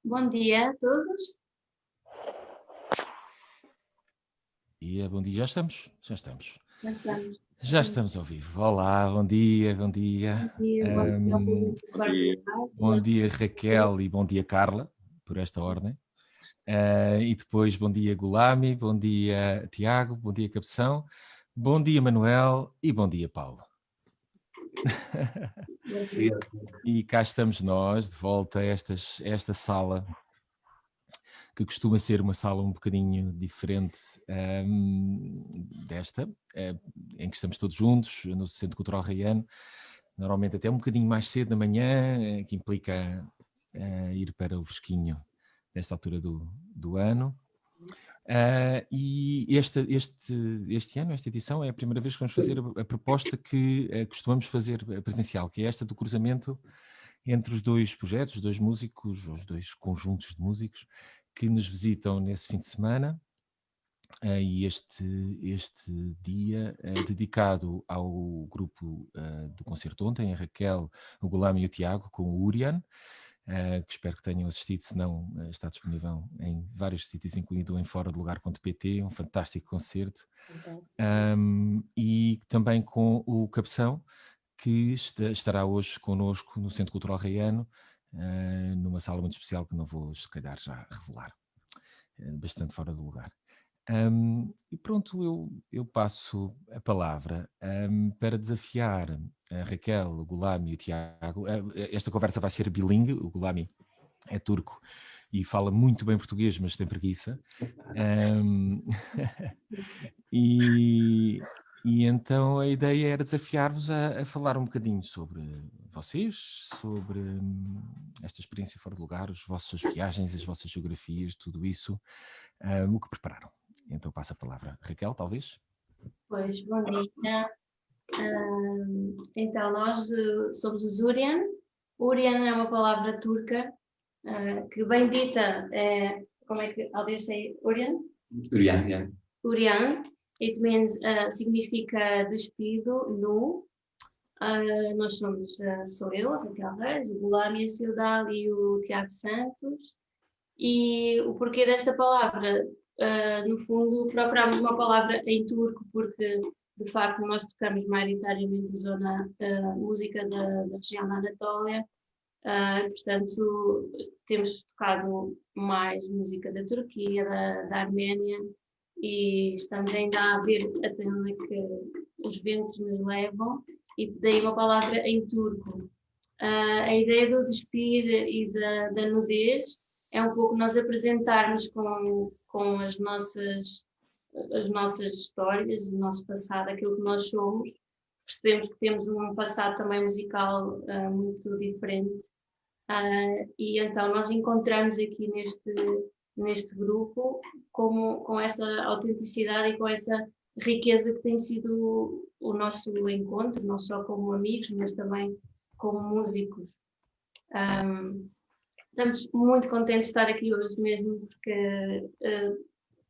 Bom dia a todos. Bom dia, já estamos. Já estamos. Já estamos ao vivo. Olá, bom dia. Bom dia, Bom dia, Raquel, e bom dia, Carla, por esta ordem. E depois, bom dia, Gulami, bom dia, Tiago, bom dia, Cabeção, bom dia, Manuel, e bom dia, Paulo. E cá estamos nós, de volta a esta sala, que costuma ser uma sala um bocadinho diferente desta, em que estamos todos juntos, no Centro Cultural Raiano, normalmente até um bocadinho mais cedo da manhã, que implica ir para o fresquinho nesta altura do ano. E este ano, esta edição, é a primeira vez que vamos fazer a proposta que costumamos fazer presencial, que é esta do cruzamento entre os dois projetos, os dois músicos, os dois conjuntos de músicos que nos visitam nesse fim de semana, e este dia é dedicado ao grupo do concerto ontem, a Raquel, o Gulami e o Tiago, com o Urian, que espero que tenham assistido, se não está disponível em vários sítios, incluindo em foradelugar.pt, um fantástico concerto. E também com o Cabeção, que estará hoje connosco no Centro Cultural Raiano, numa sala muito especial que não vou, se calhar, já revelar. Bastante fora do lugar. E pronto, eu passo a palavra para desafiar a Raquel, o Gulami e o Tiago. Esta conversa vai ser bilingue, o Gulami é turco e fala muito bem português, mas tem preguiça. E então a ideia era desafiar-vos a falar um bocadinho sobre vocês, sobre esta experiência fora de lugar, as vossas viagens, as vossas geografias, tudo isso, o que prepararam. Então passo a palavra. Raquel, talvez? Pois, bom dia. Então, nós somos os Urian. Urian é uma palavra turca que, bem dita, como é que alguém diz Urian? Urian, yeah. Urian. It means, significa despido, nu. Nós sou eu, a Raquel Reis, o Gulami, a Cildal e o Tiago Santos. E o porquê desta palavra? No fundo, procurámos uma palavra em turco, porque de facto nós tocamos maioritariamente música da região da Anatólia, portanto temos tocado mais música da Turquia, da Arménia, e estamos ainda a ver até onde é que os ventos nos levam, e daí uma palavra em turco. A ideia do despir e da nudez é um pouco nós apresentarmos com as nossas histórias, o nosso passado, aquilo que nós somos. Percebemos que temos um passado também musical muito diferente, e então nós encontramos aqui neste grupo com essa autenticidade e com essa riqueza que tem sido o nosso encontro, não só como amigos, mas também como músicos. Estamos muito contentes de estar aqui hoje mesmo, porque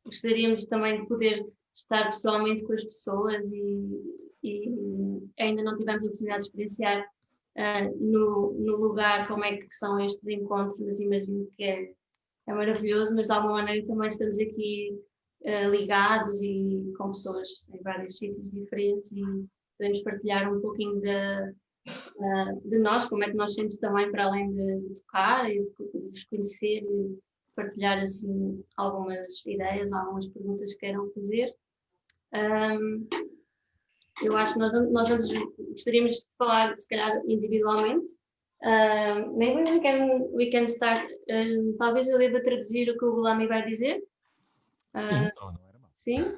gostaríamos também de poder estar pessoalmente com as pessoas e ainda não tivemos a oportunidade de experienciar no lugar como é que são estes encontros, mas imagino que é maravilhoso, mas de alguma maneira também estamos aqui ligados e com pessoas em vários sítios diferentes e podemos partilhar um pouquinho de nós, como é que nós somos também, para além de tocar e de vos conhecer e partilhar assim algumas ideias, algumas perguntas que queiram fazer. Eu acho que nós gostaríamos de falar, se calhar, individualmente. Maybe we can start. Talvez eu deva traduzir o que o Gulami vai dizer. Sim, não era mal. Sim?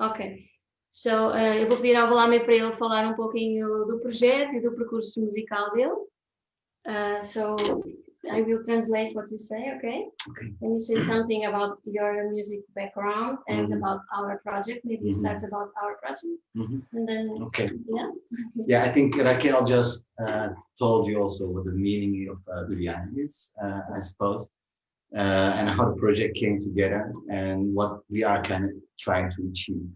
Ok. So, eu vou pedir ao Gulami para ele falar um pouquinho do projeto e do percurso musical dele. So, I will translate what you say, okay? When you say something about your music background and about our project, maybe you start about our project, and then, okay. Yeah. Yeah, I think Raquel just told you also what the meaning of Urian is, I suppose, and how the project came together and what we are kind of trying to achieve.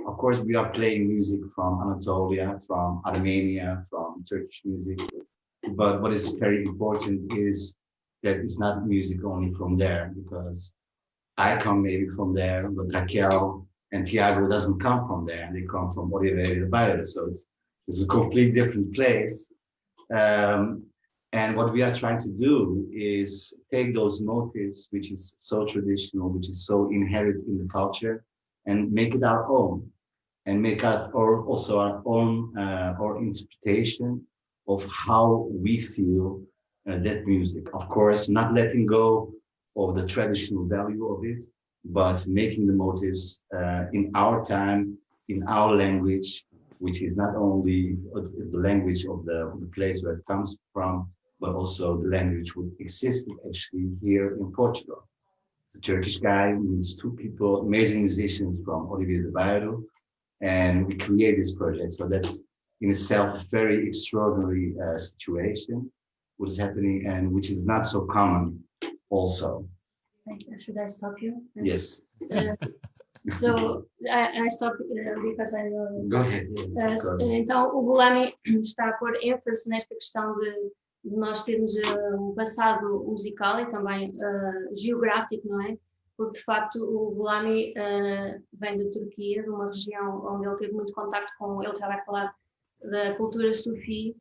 of course, we are playing music from Anatolia, from Armenia, from Turkish music. But what is very important is that it's not music only from there, because I come maybe from there, but Raquel and Tiago doesn't come from there, and they come from Oliveira do Bairro. So it's a completely different place. And what we are trying to do is take those motifs, which is so traditional, which is so inherent in the culture, and make it our own, and make out also our own our interpretation of how we feel that music. Of course, not letting go of the traditional value of it, but making the motives in our time, in our language, which is not only the language of the place where it comes from, but also the language which existed actually here in Portugal. The Turkish guy meets two people, amazing musicians from Oliveira do Bairro, and we create this project. So that's in itself a very extraordinary situation, what is happening, and which is not so common also. Should I stop you? Yes. So I stopped because I... Go ahead. Yes, então, o Boulami está a pôr ênfase nesta questão de nós termos um passado musical e também geográfico, não é? Porque, de facto, o Boulami vem da Turquia, de uma região onde ele teve muito contacto com... Ele já vai falar da cultura sufi,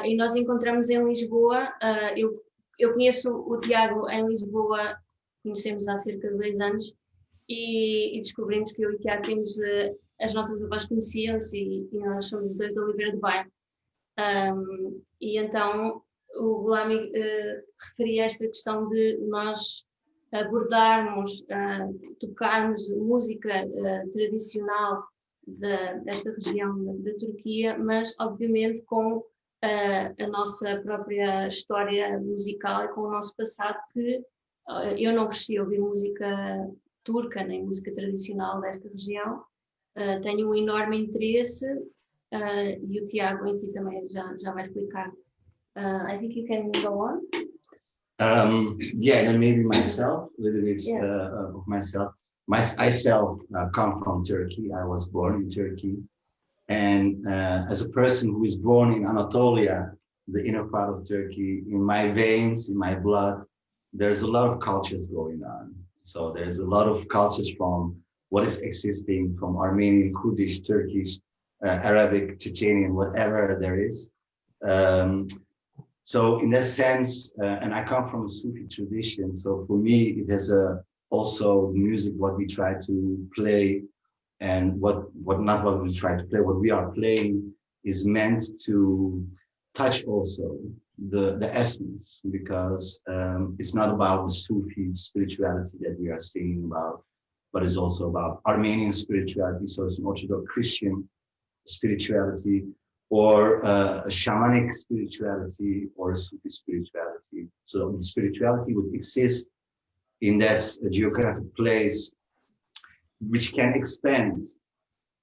e nós encontramos em Lisboa... Eu conheço o Tiago em Lisboa, conhecemos há cerca de 2 anos, e descobrimos que eu e o Tiago temos... as nossas avós conheciam-se e nós somos dois de Oliveira do Bairro. E então o Boulami referia esta questão de nós abordarmos, tocarmos música tradicional desta região da Turquia, mas obviamente com a nossa própria história musical e com o nosso passado, que eu não cresci a ouvir música turca nem música tradicional desta região. Tenho um enorme interesse e o Tiago aqui também já vai explicar. I think you can go on. Yeah, and maybe myself, a little bit of myself. I come from Turkey. I was born in Turkey. And as a person who is born in Anatolia, the inner part of Turkey, in my veins, in my blood, there's a lot of cultures going on. So there's a lot of cultures from what is existing, from Armenian, Kurdish, Turkish, Arabic, Chechenian, whatever there is. So in that sense, and I come from a Sufi tradition, so for me, it has also music, what we try to play, and what we try to play, what we are playing is meant to touch also the essence, because it's not about the Sufi spirituality that we are singing about, but it's also about Armenian spirituality, so it's an Orthodox Christian spirituality, or a shamanic spirituality, or a Sufi spirituality. So the spirituality would exist in that geographic place, which can expand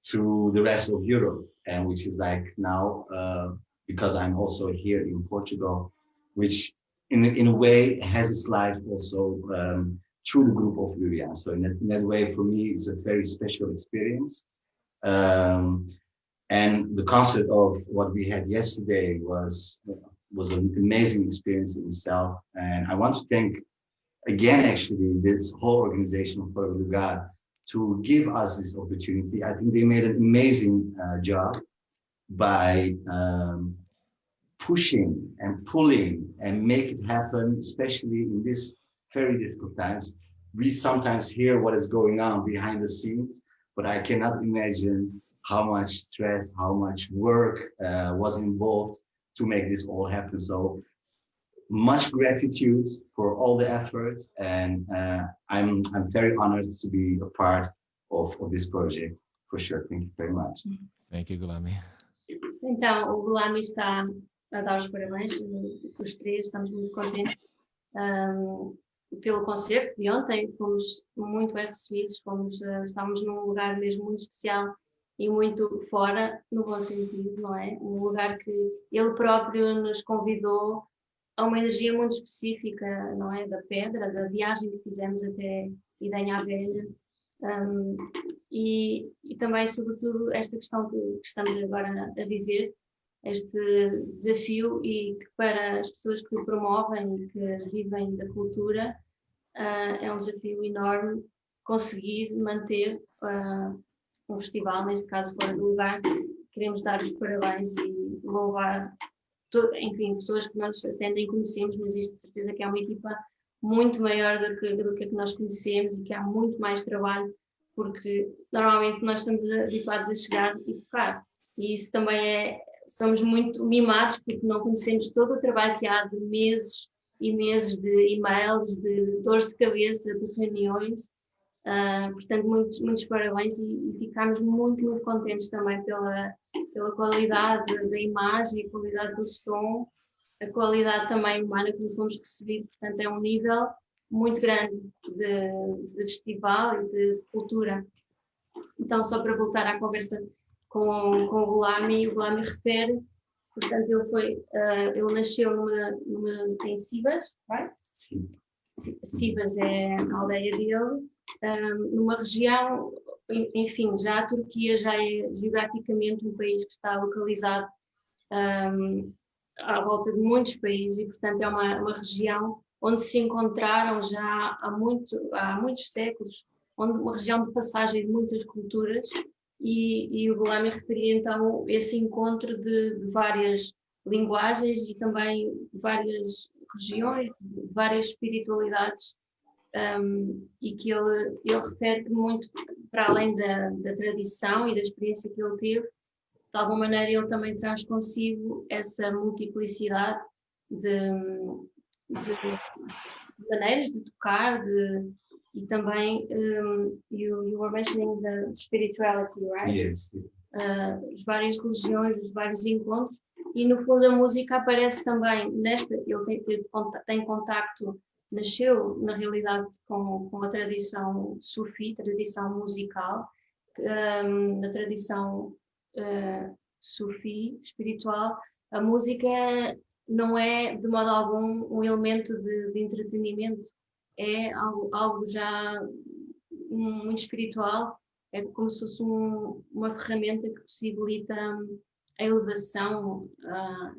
to the rest of Europe, and which is like now, because I'm also here in Portugal, which in a way has its life also through the group of Lurian. So in that way, for me, it's a very special experience. And the concert of what we had yesterday was an amazing experience in itself. And I want to thank again, actually, this whole organization of Forever God to give us this opportunity. I think they made an amazing job by pushing and pulling and make it happen, especially in this very difficult times. We sometimes hear what is going on behind the scenes, but I cannot imagine how much stress, how much work was involved to make this all happen. So much gratitude for all the efforts, and I'm very honored to be a part of this project, for sure. Thank you very much. Thank you, Boulami. Então, o Boulami está a dar os parabéns, os três, estamos muito contentes pelo concerto de ontem. Fomos muito bem recebidos, estávamos num lugar mesmo muito especial e muito fora, no bom sentido, não é? Um lugar que ele próprio nos convidou a uma energia muito específica, não é? Da pedra, da viagem que fizemos até Idanha Velha, E também, sobretudo, esta questão que estamos agora a viver, este desafio, e que para as pessoas que o promovem e que vivem da cultura, é um desafio enorme conseguir manter um festival, neste caso fora do lugar. Queremos dar os parabéns e louvar, enfim, pessoas que nós até nem conhecemos, mas isto de certeza que é uma equipa muito maior do que a que nós conhecemos, e que há muito mais trabalho, porque normalmente nós estamos habituados a chegar e tocar, e isso também somos muito mimados, porque não conhecemos todo o trabalho que há de meses e meses de e-mails, de dores de cabeça, de reuniões. Portanto, muitos parabéns, e ficamos muito contentes também pela qualidade da imagem, a qualidade do som, a qualidade também humana que nos fomos recebidos. Portanto, é um nível muito grande de festival e de cultura. Então, só para voltar à conversa com o Gulami, o Gulami refere, portanto, ele nasceu em Sivas, right? Sim. Sivas é a aldeia dele, numa região, enfim, já a Turquia já é geograficamente um país que está localizado à volta de muitos países, e portanto é uma região onde se encontraram já há muitos séculos, uma região de passagem de muitas culturas, e o Gulami referia então esse encontro de várias linguagens e também de várias regiões, de várias espiritualidades, e que ele refere que muito para além da tradição e da experiência que ele teve, de alguma maneira ele também traz consigo essa multiplicidade de maneiras de tocar, e também you were mentioning the spirituality, right? Yes. As várias religiões, os vários encontros, e no fundo a música aparece também ele tem contacto, nasceu na realidade com a tradição sufi, tradição musical, na tradição sufi, espiritual. A música não é de modo algum um elemento de entretenimento, é algo já muito espiritual, é como se fosse uma ferramenta que possibilita a elevação a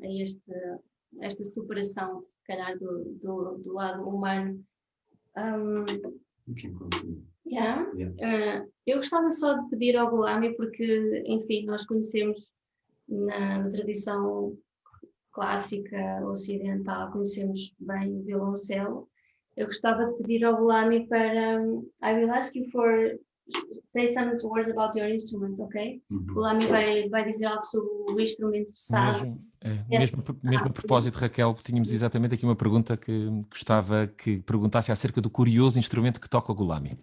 esta superação, se calhar, do lado humano. Yeah. Eu gostava só de pedir ao Gulami, porque, enfim, nós conhecemos na tradição clássica ocidental, conhecemos bem o violoncelo. Eu gostava de pedir ao Gulami para I will ask you for say some words about your instrument, ok? O Gulami vai dizer algo sobre o instrumento de saz. Mesmo a propósito, Raquel, tínhamos exatamente aqui uma pergunta que gostava que perguntasse acerca do curioso instrumento que toca o Gulami.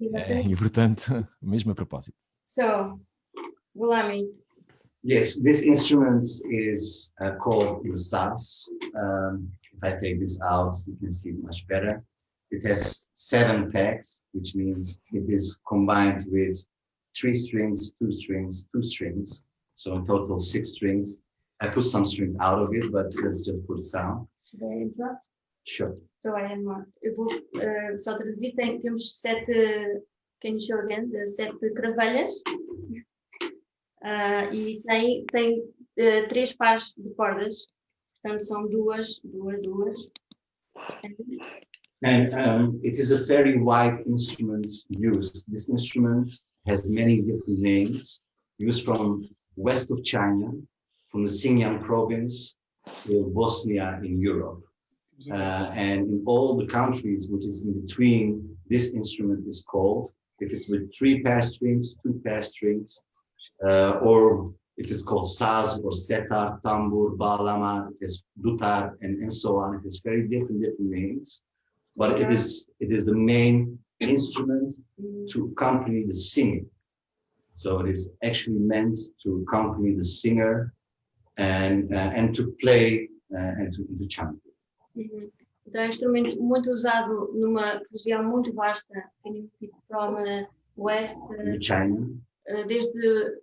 E, portanto, mesmo a propósito. So, Gulami. Yes, this instrument is called the saz. If I take this out, you can see it much better. It has 7 pegs, which means it is combined with 3 strings, 2 strings, 2 strings. So in total 6 strings. I put some strings out of it, but let's just put sound. Should I interrupt? Sure. So I am not. Eu vou só traduzir. Temos 7, can you show again? 7 cravelhas. E tem 3 pares de cordas. Portanto, são duas. And it is a very wide instrument used. This instrument has many different names, used from west of China, from the Xinjiang province to Bosnia in Europe. And in all the countries which is in between, this instrument is called, if it's with 3 pair strings, 2 pair strings, or it is called saz or setar, tambur, bağlama, it is dutar, and so on. It is very different names. But it is the main instrument to accompany the singing. So it is actually meant to accompany the singer and to play and to chant. Então é um instrumento muito usado numa região muito vasta, from west, China, desde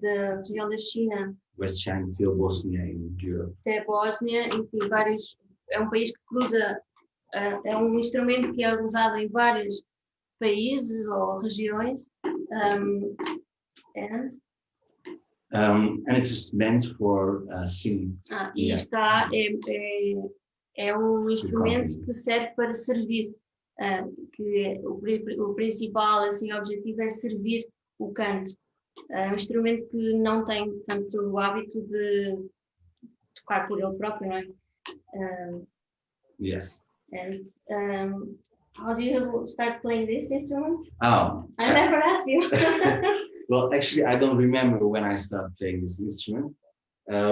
da região da China, West China till Bosnia in Europe. Até Bósnia, enfim, é um país que cruza. É um instrumento que é usado em várias países ou regiões. And it's just meant for singing. E Yeah. está, é um instrumento que serve para servir, que o principal assim, objetivo é servir o canto. É um instrumento que não tem tanto o hábito de tocar por ele próprio, não é? Yes. And how do you start playing this instrument? Oh, I never asked you. well, actually, I don't remember when I started playing this instrument,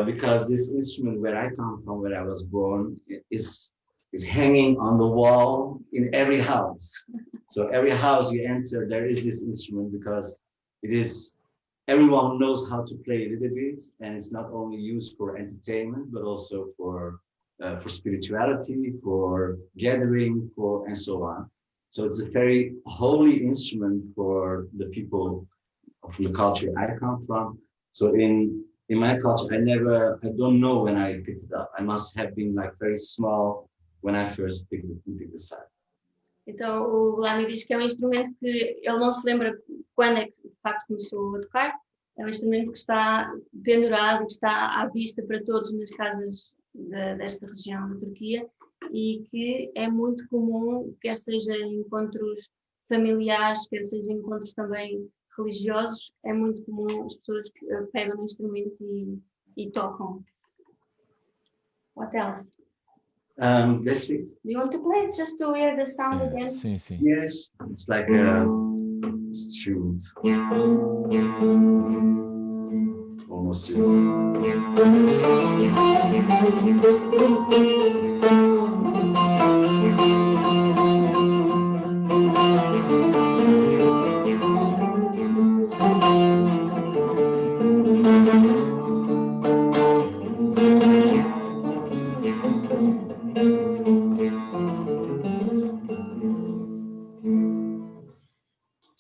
because this instrument, where I come from, where I was born, is hanging on the wall in every house. So every house you enter, there is this instrument, because it is, everyone knows how to play a little bit, and it's not only used for entertainment, but also for spirituality, for gathering, and so on. So it's a very holy instrument for the people from the culture I come from. So in my culture, I don't know when I picked it up. I must have been like very small when I first picked this up. Então o Lami diz que é um instrumento que ele não se lembra quando é que de facto começou a tocar. É um instrumento que está pendurado, que está à vista para todos nas casas desta região da Turquia e que é muito comum, quer seja em encontros familiares, quer seja em encontros também religiosos, é muito comum as pessoas que pegam no instrumento e tocam. What else? Let's see. Do you want to play it just to hear the sound again? Sim, sim. Yes, it's like a tuned. Almost.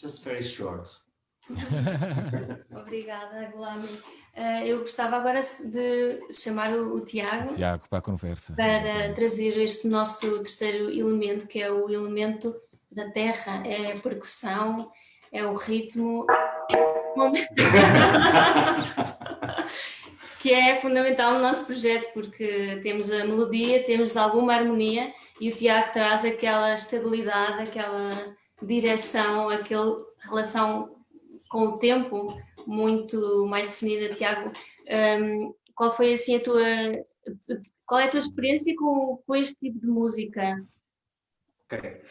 Just very short. Obrigada, Glami. Eu gostava agora de chamar o Tiago para a conversa. Para trazer este nosso terceiro elemento, que é o elemento da terra. É a percussão, é o ritmo, que é fundamental no nosso projeto, porque temos a melodia, temos alguma harmonia e o Tiago traz aquela estabilidade, aquela direção, aquela relação com o tempo muito mais definida. Tiago, qual foi assim qual é a tua experiência com este tipo de música? Ok.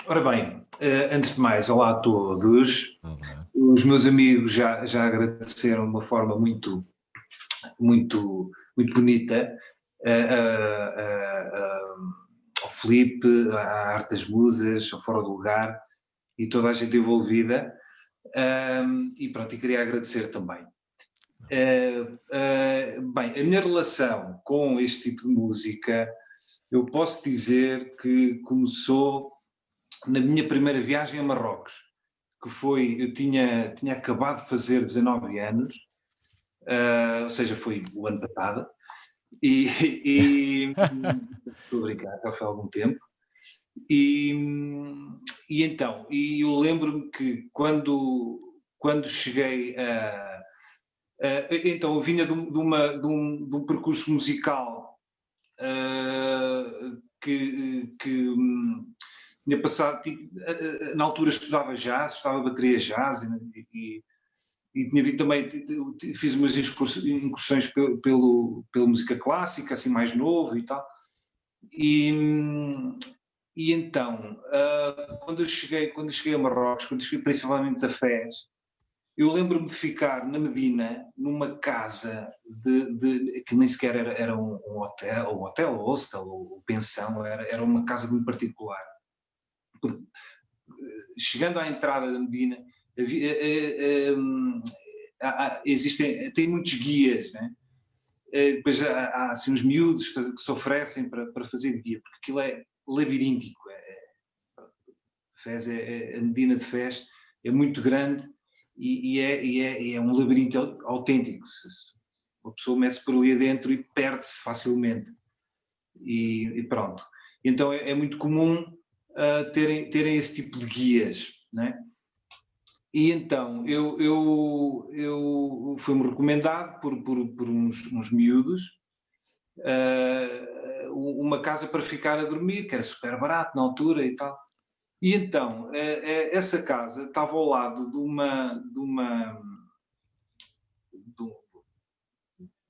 Ora bem, antes de mais, olá a todos. Olá. Os meus amigos já agradeceram de uma forma muito bonita ao Filipe, à Arte das Musas, ao Fora do Lugar e toda a gente envolvida. E pronto, e queria agradecer também. Bem, a minha relação com este tipo de música, eu posso dizer que começou na minha primeira viagem a Marrocos, que foi, eu tinha acabado de fazer 19 anos, ou seja, foi o ano passado, e estou a brincar, já foi há algum tempo. E então, eu lembro-me que quando cheguei então eu vinha de um percurso musical que tinha passado, na altura estudava jazz, estudava bateria jazz e tinha vindo também, fiz umas incursões pela música clássica, assim mais novo e tal. E então, quando eu cheguei a Marrocos, quando cheguei principalmente a Fez, eu lembro-me de ficar na Medina, numa casa que nem sequer era um hotel, hostel ou pensão, era uma casa muito particular. Porque, chegando à entrada da Medina, tem muitos guias, né? Depois há assim, uns miúdos que se oferecem para fazer guia, porque aquilo é labiríntico. Fez a Medina de Fez é muito grande e é um labirinto autêntico. Uma pessoa mete-se por ali adentro e perde-se facilmente. E pronto. Então é muito comum terem esse tipo de guias. né? E então eu fui-me recomendado por uns miúdos uma casa para ficar a dormir, que era super barato na altura e tal. E então essa casa estava ao lado de uma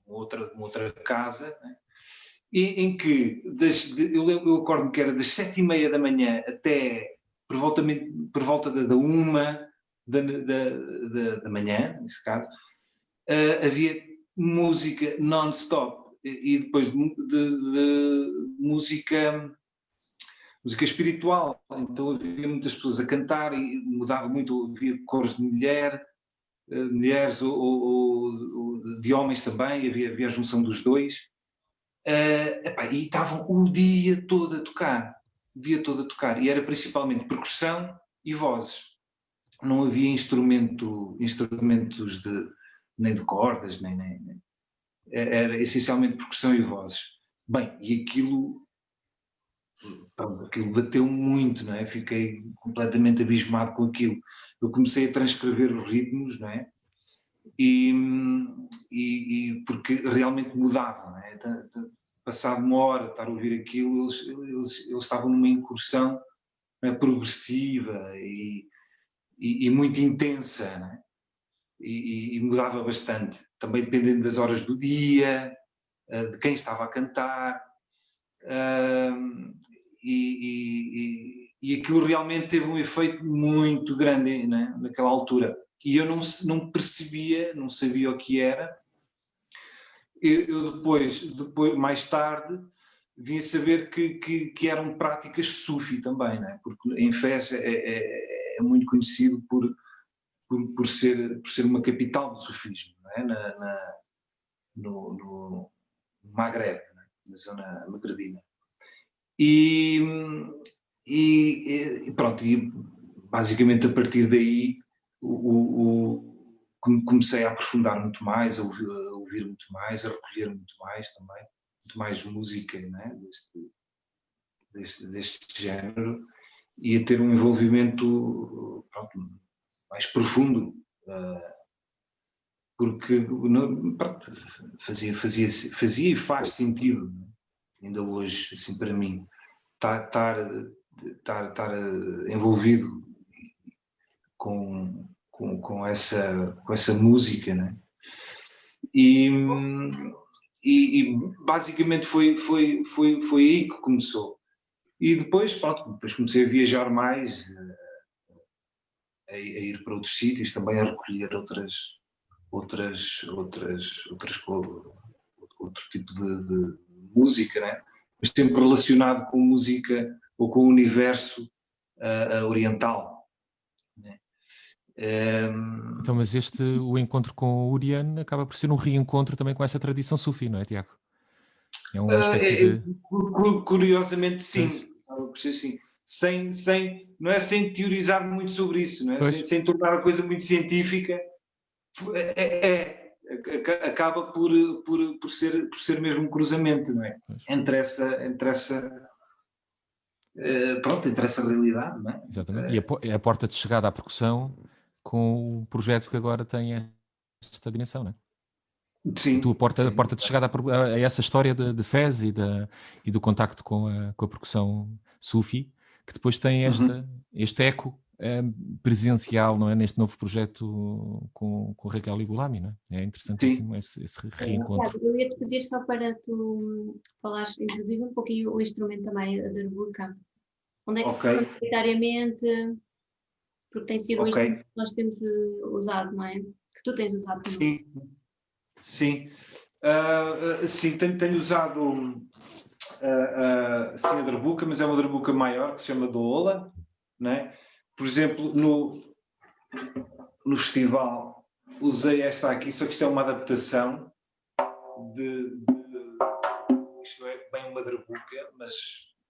outra casa, né? Em que eu acordo-me que era das 7h30 da manhã até por volta da 1h da manhã, nesse caso, havia música non-stop e depois de música espiritual. Então havia muitas pessoas a cantar e mudava muito, havia coros de mulheres ou de homens também, havia a junção dos dois. E estavam o dia todo a tocar, e era principalmente percussão e vozes. Não havia instrumentos nem de cordas, nem era essencialmente percussão e vozes. Bem, e aquilo bateu muito, não é? Fiquei completamente abismado com aquilo. Eu comecei a transcrever os ritmos, não é? E porque realmente mudava, não é? Passado uma hora de estar a ouvir aquilo, eles estavam numa incursão, não é, progressiva e muito intensa, não é? E mudava bastante, também dependendo das horas do dia, de quem estava a cantar, e aquilo realmente teve um efeito muito grande, não é? Naquela altura. E eu não percebia, não sabia o que era. Eu depois, mais tarde, vim a saber que eram práticas sufi também, não é? Porque em Fez é muito conhecido por ser uma capital do sufismo, não é? No Magreb, não é? Na zona magrebina. E pronto, e basicamente a partir daí comecei a aprofundar muito mais, a ouvir muito mais, a recolher muito mais também, muito mais música, né, deste género, e a ter um envolvimento, pronto, mais profundo, porque pronto, fazia e faz sentido, né? Ainda hoje, assim, para mim, estar envolvido com essa música, né? E basicamente foi aí que começou. E depois, pronto, comecei a viajar mais, a ir para outros sítios, também a recolher outro tipo de música, né? Mas sempre relacionado com música ou com o universo oriental, né? Então, mas o encontro com o Urian acaba por ser um reencontro também com essa tradição sufi, não é, Tiago? É uma espécie de... Curiosamente, sim. Sim. Não é sem teorizar muito sobre isso, não é? Sem tornar a coisa muito científica. Acaba por ser mesmo um cruzamento, não é? Entre essa realidade, não é? Exatamente. E a porta de chegada à percussão com o projeto que agora tem esta dimensão, não é? Sim. A porta de chegada a essa história de Fez e do contacto com a percussão sufi, que depois tem este eco presencial, não é? Neste novo projeto com Raquel e Gulami, não é? É interessantíssimo esse reencontro. Eu ia-te pedir só para tu falares, introduzir um pouquinho o instrumento também, a darbuka. Onde é que se faz maioritariamente? Porque tem sido o instrumento que nós temos usado, não é? Que tu tens usado também. Sim. Sim, tenho usado a darbuka, mas é uma darbuka maior, que se chama Doola, não é? Por exemplo, no festival usei esta aqui, só que isto é uma adaptação isto é bem uma darbuka,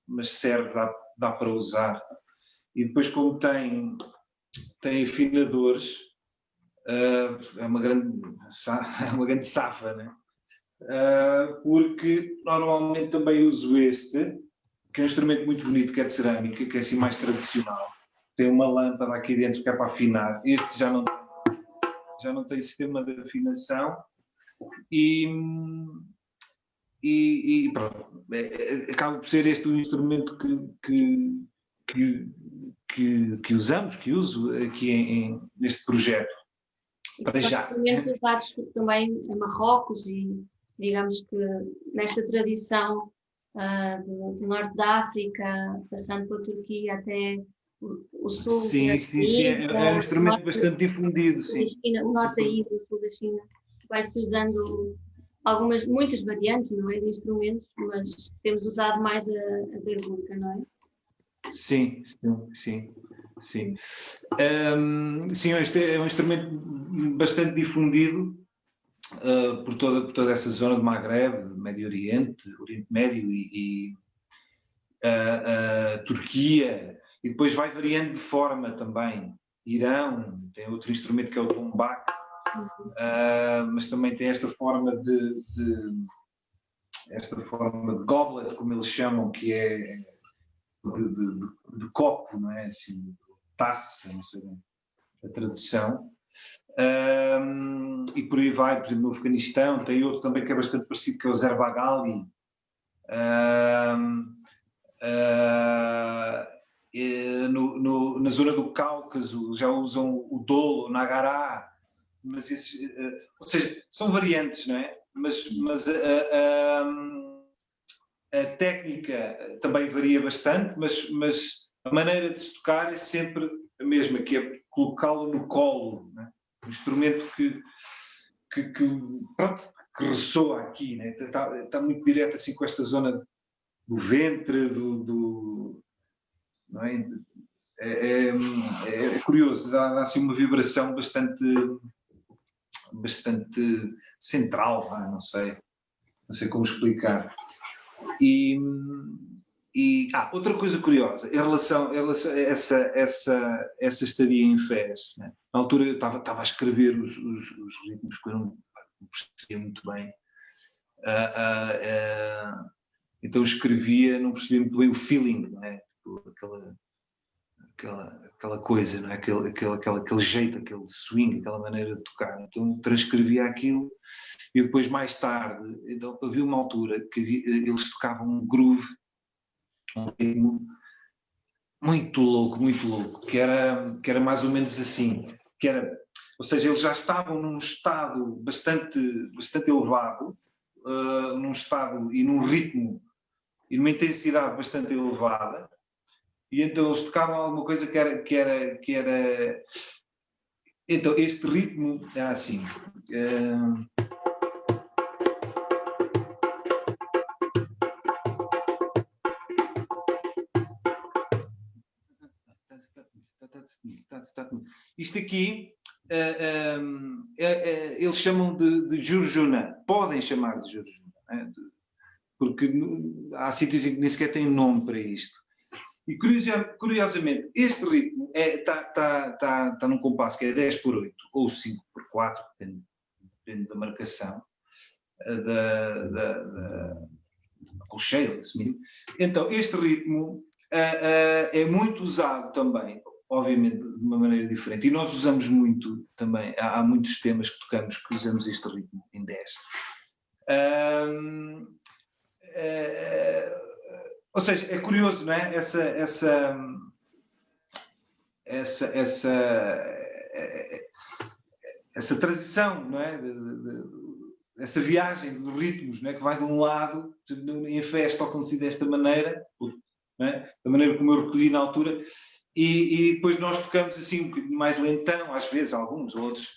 mas serve, dá para usar. E depois, como tem afinadores, é uma grande safa, né? Porque normalmente também uso este, que é um instrumento muito bonito, que é de cerâmica, que é assim mais tradicional. tem uma lâmpada aqui dentro que é para afinar. Este já não tem sistema de afinação e pronto, acaba por ser este o instrumento que usamos, que uso aqui neste projeto, para já. Instrumentos usados também em Marrocos e digamos que nesta tradição do norte da África, passando pela Turquia até o sul. Sim, é um instrumento bastante difundido, sim. China, o norte da Índia, o sul da China, vai-se usando muitas variantes, não é, de instrumentos, mas temos usado mais a berluca, não é? Sim. Sim, este é um instrumento bastante difundido por toda essa zona do Maghreb, Médio Oriente, Oriente Médio e Turquia, e depois vai variando de forma também. Irão tem outro instrumento que é o tombak, mas também tem esta forma de goblet, como eles chamam, que é de copo, não é? Assim, taça, não sei bem a tradução. E por aí vai, por exemplo, no Afeganistão tem outro também que é bastante parecido, que é o zerbagali. Na zona do Cáucaso já usam o dolo, o nagará, mas ou seja, são variantes, não é? Mas a técnica também varia bastante, mas a maneira de se tocar é sempre a mesma, que é colocá-lo no colo, né? Um instrumento que ressoa aqui, né? Está muito direto assim com esta zona do ventre, não é? É curioso, dá assim uma vibração bastante central, não sei como explicar. Outra coisa curiosa em relação a essa estadia em Fez, né? Na altura eu estava a escrever os ritmos que eu não percebia muito bem, então escrevia, não percebia muito bem o feeling, não é? Aquela coisa, não é? Aquele jeito, aquele swing, aquela maneira de tocar. Então transcrevia aquilo e depois mais tarde, então, havia uma altura que eles tocavam um groove, um ritmo muito louco, que era mais ou menos assim, ou seja, eles já estavam num estado bastante elevado, num estado e num ritmo e numa intensidade bastante elevada, e então eles tocavam alguma coisa que era então este ritmo era assim. Isto aqui eles chamam de jurjuna, podem chamar de jurjuna, né? Porque há sítios em que nem sequer têm nome para isto. E curiosamente, este ritmo está num compasso que é 10/8 ou 5/4, depende da marcação, da colcheira, da semilha. Então, este ritmo é muito usado também, obviamente de uma maneira diferente, e nós usamos muito também, há muitos temas que tocamos que usamos este ritmo em 10. Ou seja, é curioso, não é? Essa transição, não é? Essa viagem dos ritmos, não é? Que vai de um lado, em Fez tocam-se desta maneira, não é? Da maneira como eu recolhi na altura, e depois nós tocamos assim um bocadinho mais lentão, às vezes, alguns, outros.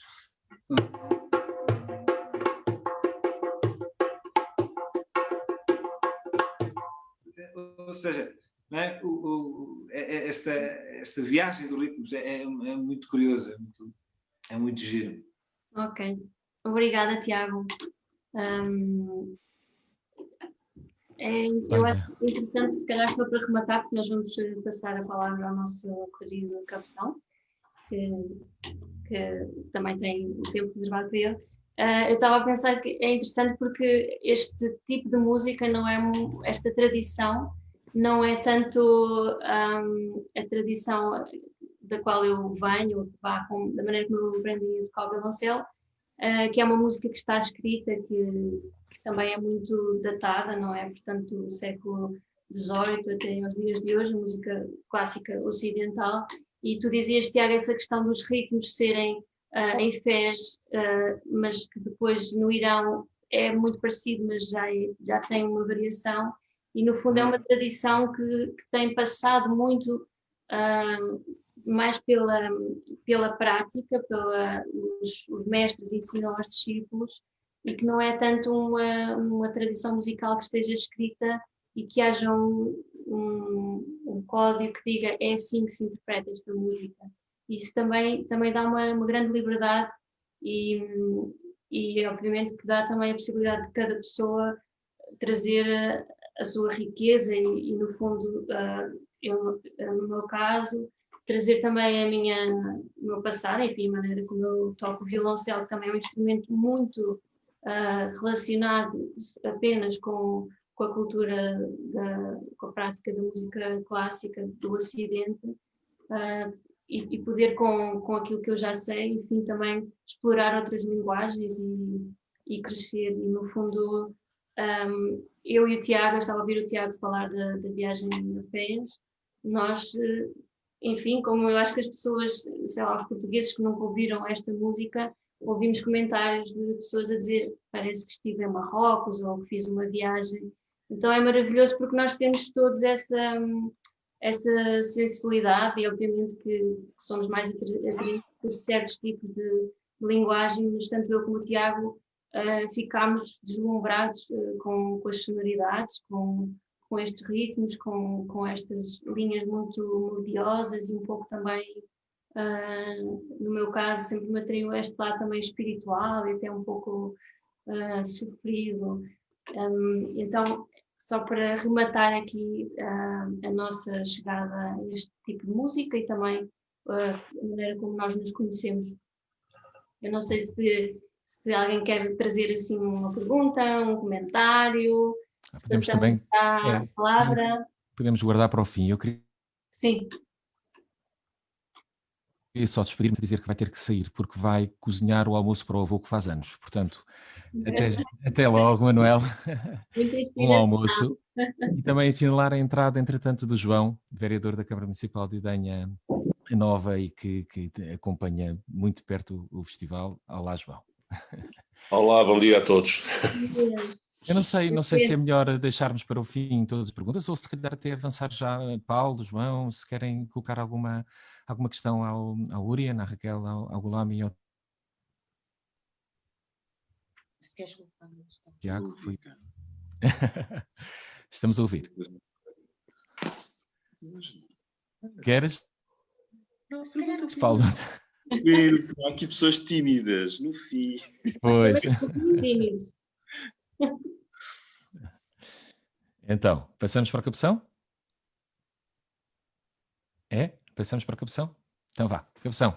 Ou seja, não é? Esta viagem dos ritmos é muito curiosa, é muito giro. Ok, obrigada, Tiago. Eu acho interessante, se calhar, só para rematar, porque nós vamos passar a palavra ao nosso querido Cabeção, que também tem o tempo reservado para ele. Eu estava a pensar que é interessante porque este tipo de música não é, esta tradição não é tanto a tradição da qual eu venho, da maneira como eu aprendi a tocar o violoncelo, que é uma música que está escrita, que também é muito datada, não é? Portanto, do século XVIII até aos dias de hoje, a música clássica ocidental. E tu dizias, Tiago, essa questão dos ritmos serem em Fez, mas que depois no Irão é muito parecido, mas já tem uma variação. E no fundo é uma tradição que tem passado muito mais pela prática, os mestres ensinam aos discípulos, e que não é tanto uma tradição musical que esteja escrita e que haja um código que diga é assim que se interpreta esta música. Isso também dá uma grande liberdade e obviamente que dá também a possibilidade de cada pessoa trazer a sua riqueza e no fundo, eu, no meu caso, trazer também o meu passado, enfim, a maneira como eu toco o violoncelo, que também é um instrumento muito relacionado apenas com a cultura, com a prática da música clássica do Ocidente, e poder com aquilo que eu já sei, enfim, também explorar outras linguagens e crescer. E no fundo, eu e o Tiago, eu estava a ouvir o Tiago falar da viagem a Fez, nós, enfim, como eu acho que as pessoas, sei lá, os portugueses que nunca ouviram esta música, ouvimos comentários de pessoas a dizer parece que estive em Marrocos ou que fiz uma viagem. Então é maravilhoso porque nós temos todos essa sensibilidade e obviamente que somos mais atraídos por certos tipos de linguagem, mas tanto eu como o Tiago ficámos deslumbrados com as sonoridades, com estes ritmos, com estas linhas muito melodiosas e um pouco também, no meu caso, sempre me atraiu este lado também espiritual e até um pouco sofrido. Então, só para rematar aqui a nossa chegada a este tipo de música e também a maneira como nós nos conhecemos. Eu não sei se alguém quer trazer assim uma pergunta, um comentário, se podemos também a palavra. Podemos guardar para o fim. Eu queria Sim. só despedir-me e dizer que vai ter que sair, porque vai cozinhar o almoço para o avô que faz anos. Portanto, até logo, Manuel. Bom almoço. E também assinalar a entrada, entretanto, do João, vereador da Câmara Municipal de Idenha Nova e que acompanha muito perto o festival. Olá, João. Olá, bom dia a todos. Eu não sei se é melhor deixarmos para o fim todas as perguntas ou se calhar até avançar já, Paulo, João, se querem colocar alguma questão ao Urian, à Raquel, ao Gulami, ao Se queres colocar uma questão. Tiago, foi. Estamos a ouvir. Queres? Não, se calhar no fim. Paulo. Há aqui pessoas tímidas, no fim. Pois. Então, passamos para a capção? É? Passamos para a capção? Então vá, capção.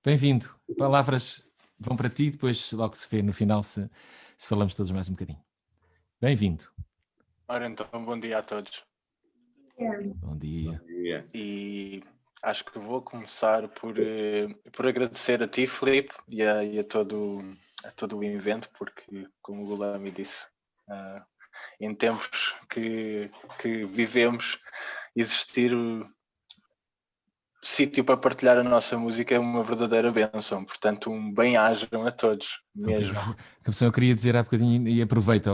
Bem-vindo. Palavras vão para ti, depois logo se vê no final se falamos todos mais um bocadinho. Bem-vindo. Ora então, bom dia a todos. Bom dia. E acho que vou começar por agradecer a ti, Filipe, e a todo o evento, porque, como o Gulami disse, em tempos que vivemos, existir sítio para partilhar a nossa música é uma verdadeira bênção. Portanto, um bem-ajam a todos mesmo. Capção, eu queria dizer há bocadinho, e aproveito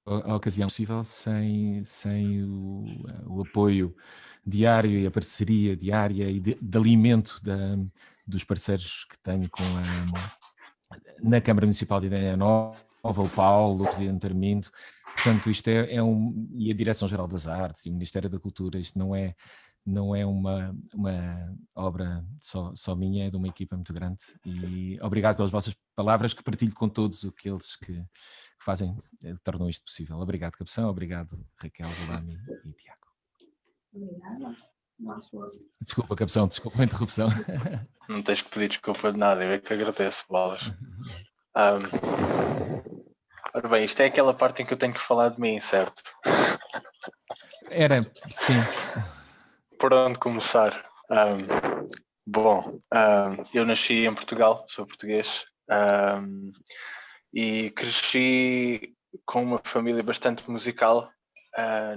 a ocasião possível, sem o apoio diário e a parceria diária e de alimento dos parceiros que tenho na Câmara Municipal de Idenha Nova, o Paulo, o Presidente Armindo. Portanto, isto e a Direção-Geral das Artes e o Ministério da Cultura, isto não é uma obra só minha, é de uma equipa muito grande, e obrigado pelas vossas palavras que partilho com todos aqueles que fazem, tornam isto possível. Obrigado, Capção, obrigado, Raquel, Gulami e Tiago. Obrigada. Desculpa, Capção, desculpa a interrupção. Não tens que pedir desculpa de nada, eu é que agradeço, bolas. Ora bem, isto é aquela parte em que eu tenho que falar de mim, certo? Era, sim. Por onde começar? Eu nasci em Portugal, sou português, e cresci com uma família bastante musical.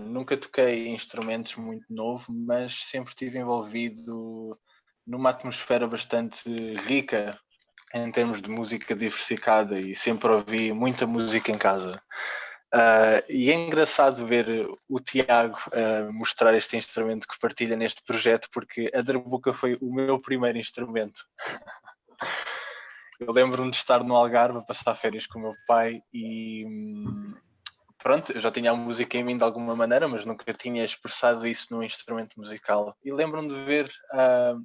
Nunca toquei instrumentos muito novo, mas sempre estive envolvido numa atmosfera bastante rica em termos de música diversificada e sempre ouvi muita música em casa. E é engraçado ver o Tiago mostrar este instrumento que partilha neste projeto, porque a darbuka foi o meu primeiro instrumento. Eu lembro-me de estar no Algarve a passar férias com o meu pai e pronto, eu já tinha a música em mim de alguma maneira, mas nunca tinha expressado isso num instrumento musical. E lembro-me de ver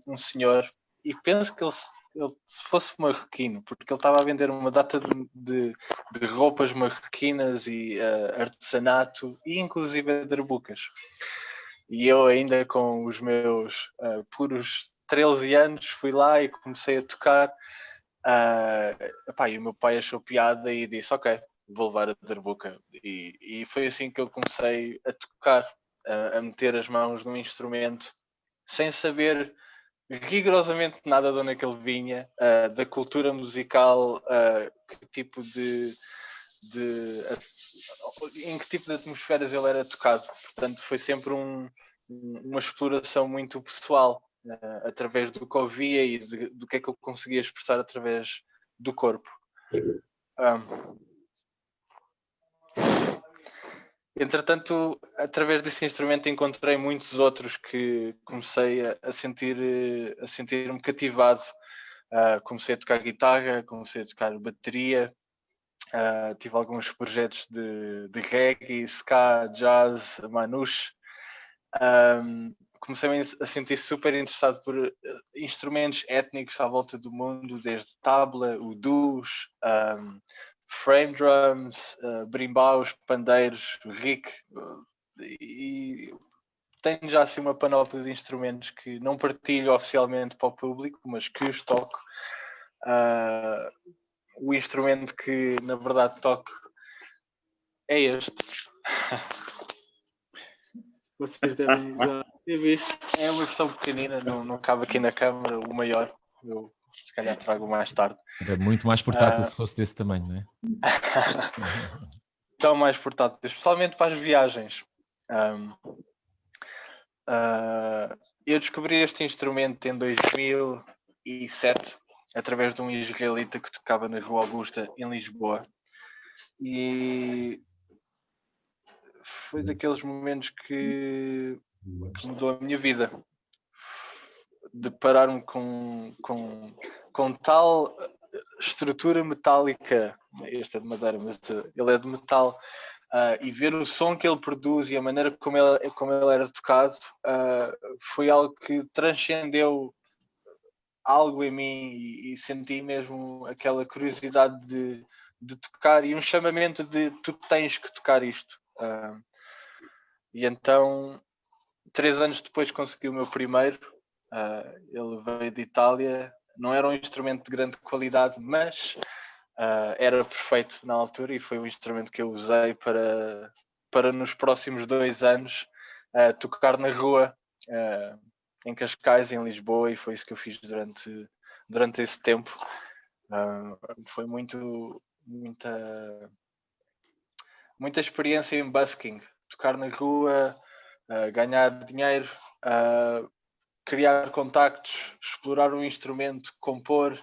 um senhor, e penso que ele se fosse marroquino, porque ele estava a vender uma data de roupas marroquinas e artesanato e inclusive darbucas. E eu ainda com os meus puros 13 anos fui lá e comecei a tocar. E o meu pai achou piada e disse, ok, vou levar a darbuka. E foi assim que eu comecei a tocar, a meter as mãos num instrumento sem saber rigorosamente nada de onde é que ele vinha, da cultura musical, que tipo em que tipo de atmosferas ele era tocado. Portanto, foi sempre uma exploração muito pessoal, através do que ouvia e do que é que eu conseguia expressar através do corpo. Entretanto, através desse instrumento encontrei muitos outros que comecei a sentir-me cativado. Comecei a tocar guitarra, comecei a tocar bateria, tive alguns projetos de reggae, ska, jazz, manouche. Comecei a sentir super interessado por instrumentos étnicos à volta do mundo, desde tabla, udus, frame drums, berimbau, pandeiros, rick, e tenho já assim uma panóplia de instrumentos que não partilho oficialmente para o público, mas que os toco. O instrumento que na verdade toco é este. Vocês devem já ter visto. É uma versão pequenina, não cabe aqui na câmara. O maior eu se calhar trago mais tarde. Era muito mais portátil se fosse desse tamanho, não é? Tão mais portátil, especialmente para as viagens. Eu descobri este instrumento em 2007 através de um israelita que tocava na Rua Augusta em Lisboa, e foi daqueles momentos que mudou a minha vida. Deparar-me com tal estrutura metálica. Este é de madeira, mas ele é de metal. E ver o som que ele produz e a maneira como ele era tocado, foi algo que transcendeu algo em mim, e senti mesmo aquela curiosidade de tocar e um chamamento de tu tens que tocar isto. E então, 3 anos depois consegui o meu primeiro. Ele veio de Itália, não era um instrumento de grande qualidade, mas era perfeito na altura, e foi um instrumento que eu usei para nos próximos 2 anos tocar na rua, em Cascais, em Lisboa, e foi isso que eu fiz durante esse tempo. Foi muita experiência em busking, tocar na rua, ganhar dinheiro, criar contactos, explorar um instrumento, compor,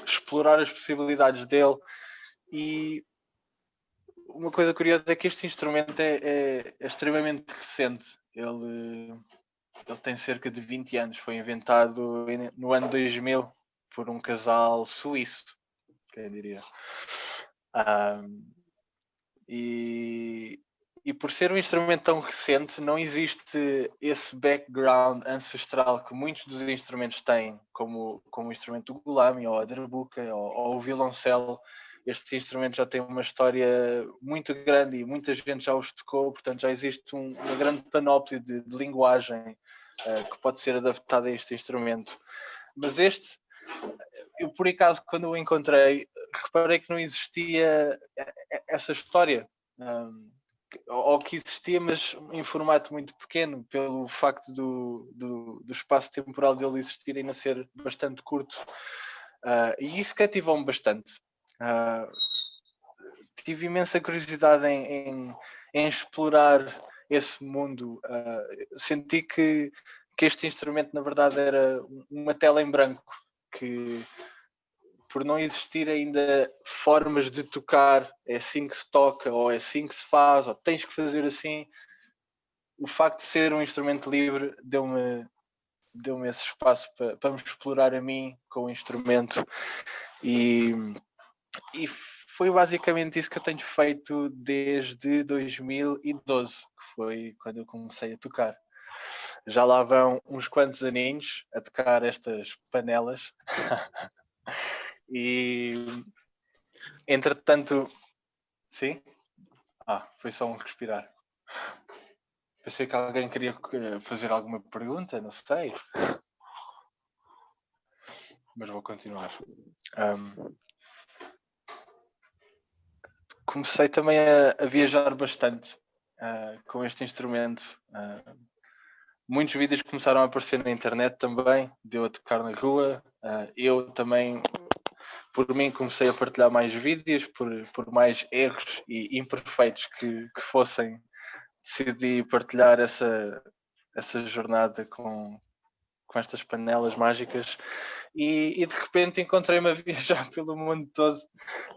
explorar as possibilidades dele. E uma coisa curiosa é que este instrumento é extremamente recente. Ele tem cerca de 20 anos. Foi inventado no ano 2000 por um casal suíço, quem diria. E por ser um instrumento tão recente, não existe esse background ancestral que muitos dos instrumentos têm, como o instrumento do gulami, ou a darbuka, ou o violoncelo. Estes instrumentos já têm uma história muito grande e muita gente já os tocou, portanto já existe uma grande panóplia de linguagem que pode ser adaptada a este instrumento. Mas eu por acaso, quando o encontrei, reparei que não existia essa história. ou que existia, mas em formato muito pequeno, pelo facto do espaço temporal dele existir ainda ser bastante curto. E isso cativou-me bastante. Tive imensa curiosidade em explorar esse mundo. Senti que este instrumento, na verdade, era uma tela em branco, que por não existir ainda formas de tocar, é assim que se toca, ou é assim que se faz, ou tens que fazer assim. O facto de ser um instrumento livre deu-me esse espaço para me explorar a mim com o instrumento, e foi basicamente isso que eu tenho feito desde 2012, que foi quando eu comecei a tocar. Já lá vão uns quantos aninhos a tocar estas panelas. E entretanto, sim? Foi só um respirar. Pensei que alguém queria fazer alguma pergunta, não sei. Mas vou continuar. Comecei também a viajar bastante com este instrumento. Muitos vídeos começaram a aparecer na internet também, deu a tocar na rua. Eu também, por mim, comecei a partilhar mais vídeos, por mais erros e imperfeitos que fossem. Decidi partilhar essa jornada com estas panelas mágicas, e de repente encontrei-me a viajar pelo mundo todo,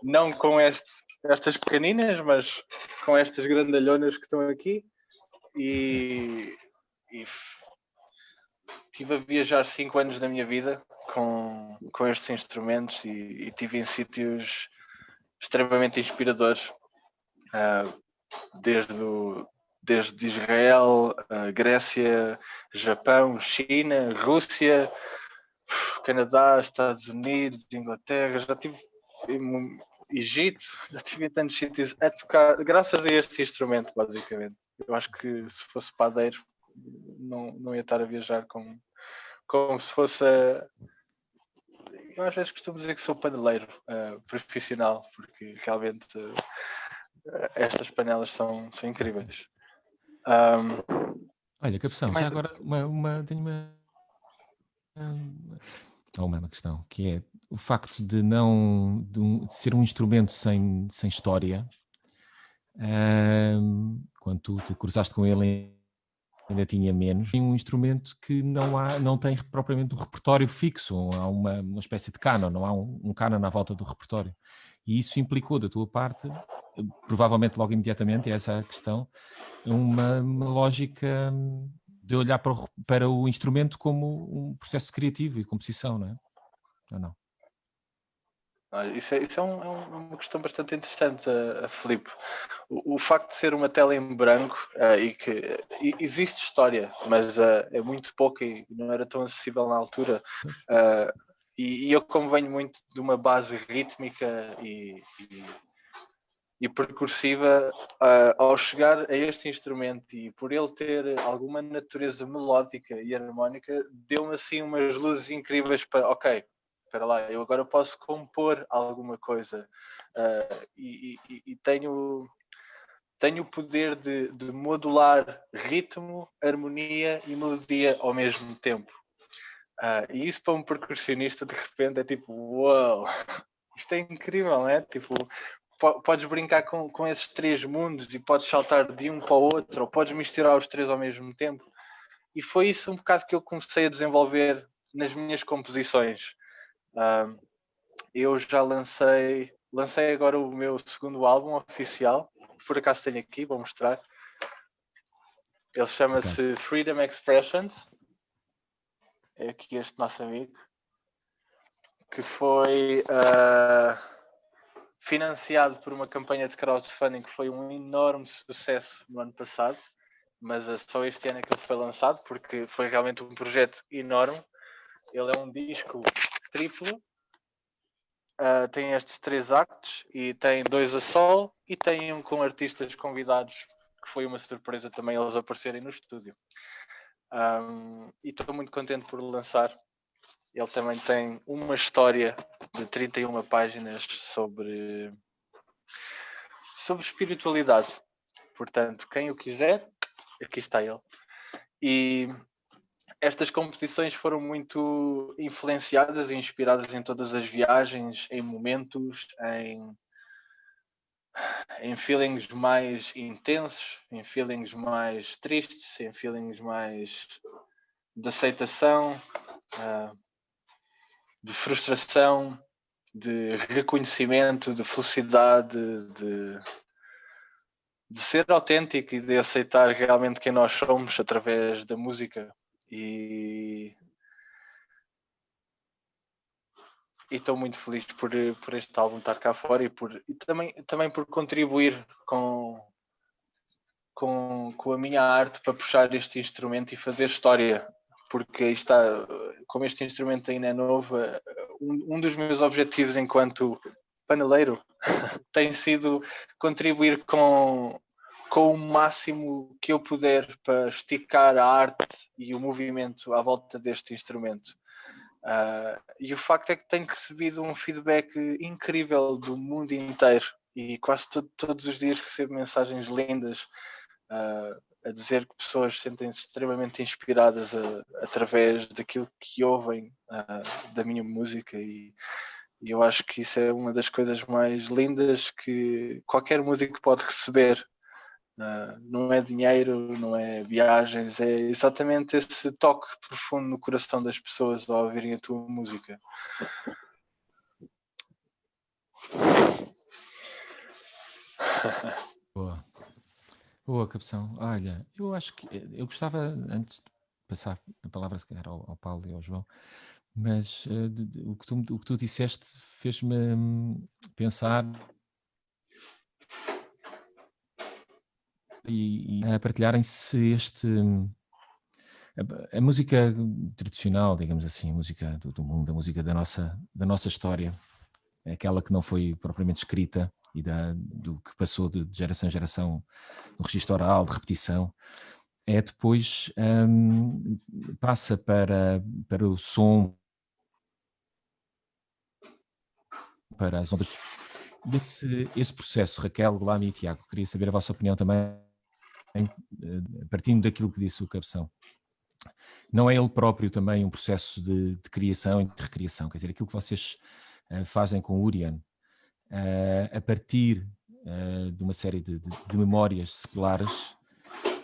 não com estas pequeninas, mas com estas grandalhonas que estão aqui, e estive a viajar 5 anos da minha vida com estes instrumentos, e estive em sítios extremamente inspiradores, desde Israel, Grécia, Japão, China, Rússia, Canadá, Estados Unidos, Inglaterra, já tive em Egito, já tive em tantos sítios a tocar, graças a este instrumento, basicamente. Eu acho que se fosse padeiro, não ia estar a viajar como se fosse. Eu às vezes costumo dizer que sou paneleiro profissional, porque realmente estas panelas são incríveis. Olha, Cabeção, já agora tenho uma questão, que é o facto de de ser um instrumento sem história. Quando tu te cruzaste com ele, ainda tinha menos. Um instrumento que não tem propriamente um repertório fixo, há uma espécie de canon, não há um canon à volta do repertório. E isso implicou da tua parte, provavelmente logo imediatamente, essa é a questão, uma lógica de olhar para o instrumento como um processo criativo e de composição, não é? Ou não? Isso é uma questão bastante interessante, Filipe. O facto de ser uma tela em branco, e que existe história, mas é muito pouca e não era tão acessível na altura. E eu, como venho muito de uma base rítmica e percursiva, ao chegar a este instrumento, e por ele ter alguma natureza melódica e harmónica, deu-me assim umas luzes incríveis para, ok, espera lá, eu agora posso compor alguma coisa, e tenho o poder de modular ritmo, harmonia e melodia ao mesmo tempo. E isso para um percussionista de repente é tipo, uau, isto é incrível, não é? Tipo, podes brincar com esses três mundos e podes saltar de um para o outro, ou podes misturar os três ao mesmo tempo. E foi isso um bocado que eu comecei a desenvolver nas minhas composições. Eu já lancei agora o meu segundo álbum oficial, por acaso tenho aqui, vou mostrar. Ele chama-se Freedom Expressions. É aqui este nosso amigo, que foi financiado por uma campanha de crowdfunding que foi um enorme sucesso no ano passado, mas só este ano é que ele foi lançado, porque foi realmente um projeto enorme. Ele é um disco triplo, tem estes 3 actos, e tem 2 a solo e tem um com artistas convidados, que foi uma surpresa também eles aparecerem no estúdio. E estou muito contente por lançar. Ele também tem uma história de 31 páginas sobre espiritualidade. Portanto, quem o quiser, aqui está ele. E estas composições foram muito influenciadas e inspiradas em todas as viagens, em momentos, em feelings mais intensos, em feelings mais tristes, em feelings mais de aceitação, de frustração, de reconhecimento, de felicidade, de ser autêntico e de aceitar realmente quem nós somos através da música. E estou muito feliz por este álbum estar cá fora e também por contribuir com a minha arte para puxar este instrumento e fazer história, porque aí está, como este instrumento ainda é novo, um dos meus objetivos enquanto paneleiro tem sido contribuir com o máximo que eu puder para esticar a arte e o movimento à volta deste instrumento. E o facto é que tenho recebido um feedback incrível do mundo inteiro e quase todos os dias recebo mensagens lindas a dizer que pessoas sentem-se extremamente inspiradas através daquilo que ouvem da minha música e eu acho que isso é uma das coisas mais lindas que qualquer músico pode receber. Não é dinheiro, não é viagens, é exatamente esse toque profundo no coração das pessoas ao ouvirem a tua música. Boa. Boa, Cabeção. Olha, eu acho que eu gostava, antes de passar a palavra se calhar ao Paulo e ao João, mas o que tu disseste fez-me pensar e a partilharem-se a música tradicional, digamos assim, a música do mundo, a música da nossa história, aquela que não foi propriamente escrita e do que passou de geração em geração no registro oral, de repetição, depois passa para o som, para as ondas. Esse processo, Raquel, Lami e Tiago, queria saber a vossa opinião também, partindo daquilo que disse o Cabeção. Não é ele próprio também um processo de criação e de recriação? Quer dizer, aquilo que vocês fazem com o Urian, a partir de uma série de memórias seculares,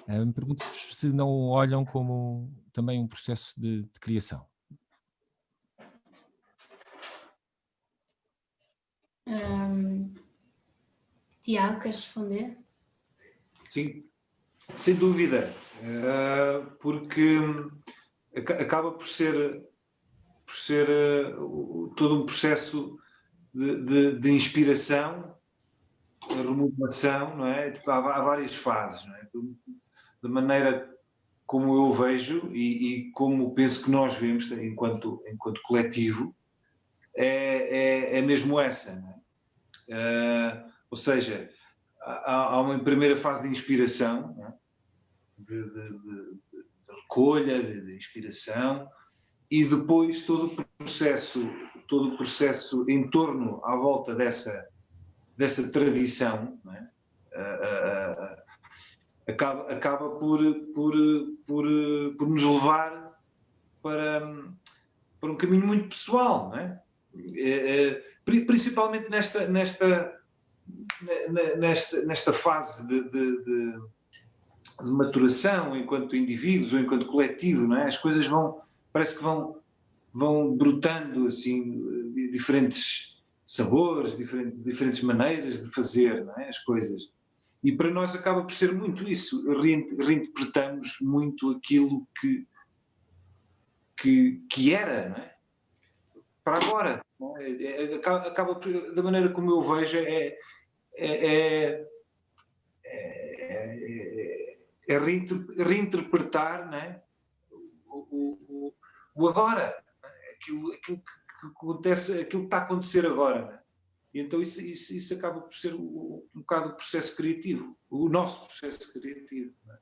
me pergunto-vos se não olham como também um processo de criação. Tiago, queres responder? Sim, sem dúvida, porque acaba por ser todo um processo de inspiração, de remodelação, não é? Tipo, há várias fases, não é? Da maneira como eu vejo e como penso que nós vemos enquanto coletivo, é mesmo essa, não é? Ou seja, há uma primeira fase de inspiração, não é? de recolha, de inspiração, e depois todo o processo em torno, à volta dessa tradição, não é? Acaba por nos levar para um caminho muito pessoal, não é? Principalmente nesta fase de maturação enquanto indivíduos ou enquanto coletivo, não é? As coisas parece que vão brotando assim, diferentes sabores, diferentes maneiras de fazer, não é? As coisas. E para nós acaba por ser muito isso, reinterpretamos muito aquilo que era, não é? Para agora. Não é? Acaba da maneira como eu vejo, reinterpretar, não é? O agora, não é? Aquilo que acontece, aquilo que está a acontecer agora, não é? E então isso acaba por ser um bocado o processo criativo, o nosso processo criativo, não é?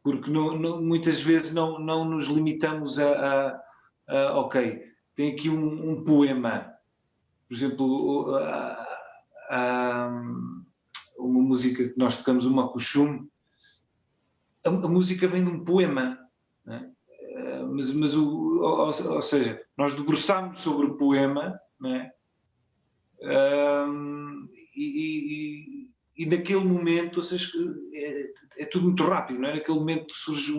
Porque muitas vezes não nos limitamos ok, tem aqui um poema, por exemplo, uma música que nós tocamos, o Makushum, a música vem de um poema, não é? Ou seja, nós debruçámos sobre o poema, não é? E naquele momento, ou seja, é tudo muito rápido, não é? Naquele momento surge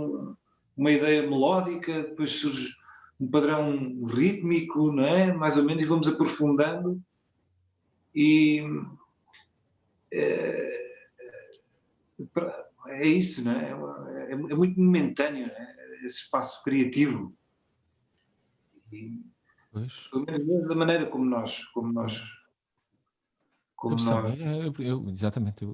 uma ideia melódica, depois surge um padrão rítmico, não é? Mais ou menos, e vamos aprofundando. E é isso, não é? É muito momentâneo, não é? Esse espaço criativo. E, pelo menos da maneira como nós exatamente.